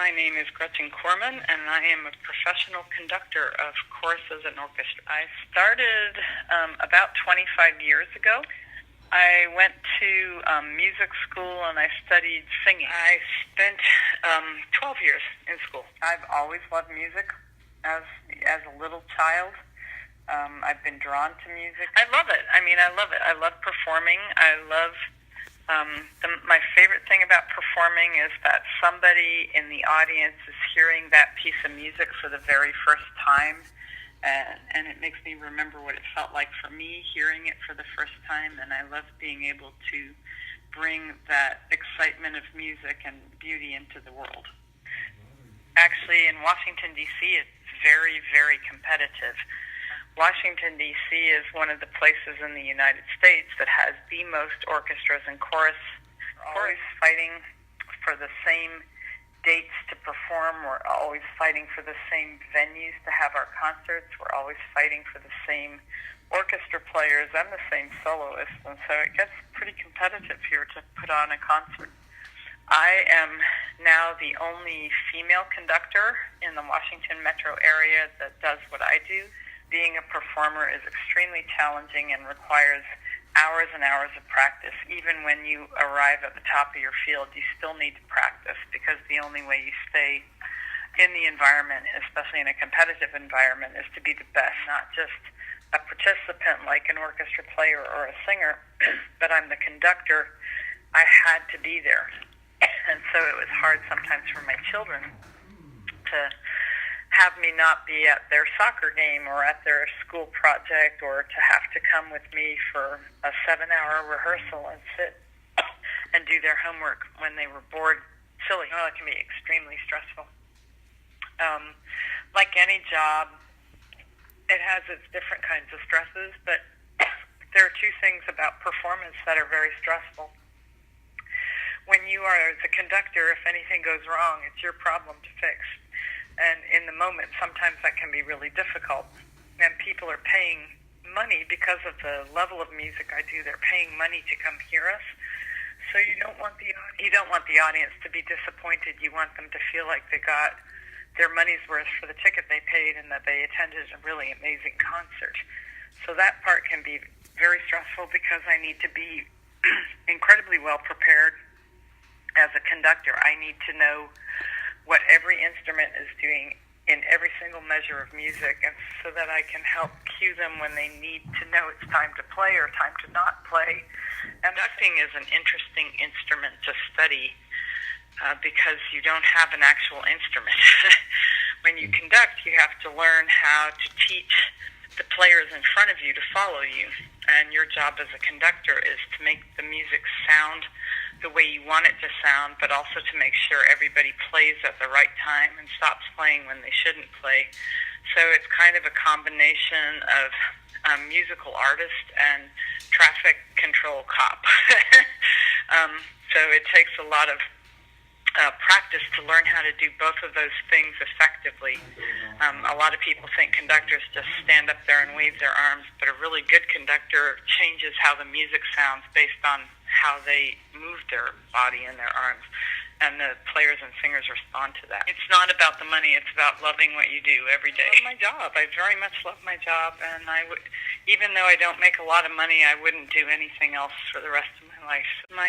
My name is Gretchen Corman, and I am a professional conductor of choruses and orchestras. I started about 25 years ago. I went to music school and I studied singing. I spent 12 years in school. I've always loved music as a little child. I've been drawn to music. I love it. I love it. I love performing. I love my favorite thing about performing is that somebody in the audience is hearing that piece of music for the very first time, and it makes me remember what it felt like for me hearing it for the first time, and I love being able to bring that excitement of music and beauty into the world. Actually, in Washington, D.C., it's very, very competitive. Washington, D.C. is one of the places in the United States that has the most orchestras and chorus. We're always fighting for the same dates to perform. We're always fighting for the same venues to have our concerts. We're always fighting for the same orchestra players and the same soloists. And so it gets pretty competitive here to put on a concert. I am now the only female conductor in the Washington metro area that does what I do. Being a performer is extremely challenging and requires hours and hours of practice. Even when you arrive at the top of your field, you still need to practice because the only way you stay in the environment, especially in a competitive environment, is to be the best, not just a participant like an orchestra player or a singer, but I'm the conductor. I had to be there. And so it was hard sometimes for my children to have me not be at their soccer game or at their school project, or to have to come with me for a 7-hour rehearsal and sit and do their homework when they were bored. Silly. Oh, it can be extremely stressful. Like any job, it has its different kinds of stresses, but there are two things about performance that are very stressful. When you are the conductor, if anything goes wrong, it's your problem to fix. And in the moment, sometimes that can be really difficult. And people are paying money because of the level of music I do. They're paying money to come hear us. So you don't want the audience to be disappointed. You want them to feel like they got their money's worth for the ticket they paid and that they attended a really amazing concert. So that part can be very stressful because I need to be incredibly well prepared as a conductor. I need to know what every instrument is doing in every single measure of music, and so that I can help cue them when they need to know it's time to play or time to not play. And conducting is an interesting instrument to study because you don't have an actual instrument. When you conduct, you have to learn how to teach the players in front of you to follow you, and your job as a conductor is to make the music sound the way you want it to sound, but also to make sure everybody plays at the right time and stops playing when they shouldn't play. So it's kind of a combination of musical artist and traffic control cop. So it takes a lot of practice to learn how to do both of those things effectively. A lot of people think conductors just stand up there and wave their arms, but a really good conductor changes how the music sounds based on how they move their body and their arms, and the players and singers respond to that. It's not about the money, it's about loving what you do every day. I love my job. I very much love my job, and even though I don't make a lot of money, I wouldn't do anything else for the rest of my life. My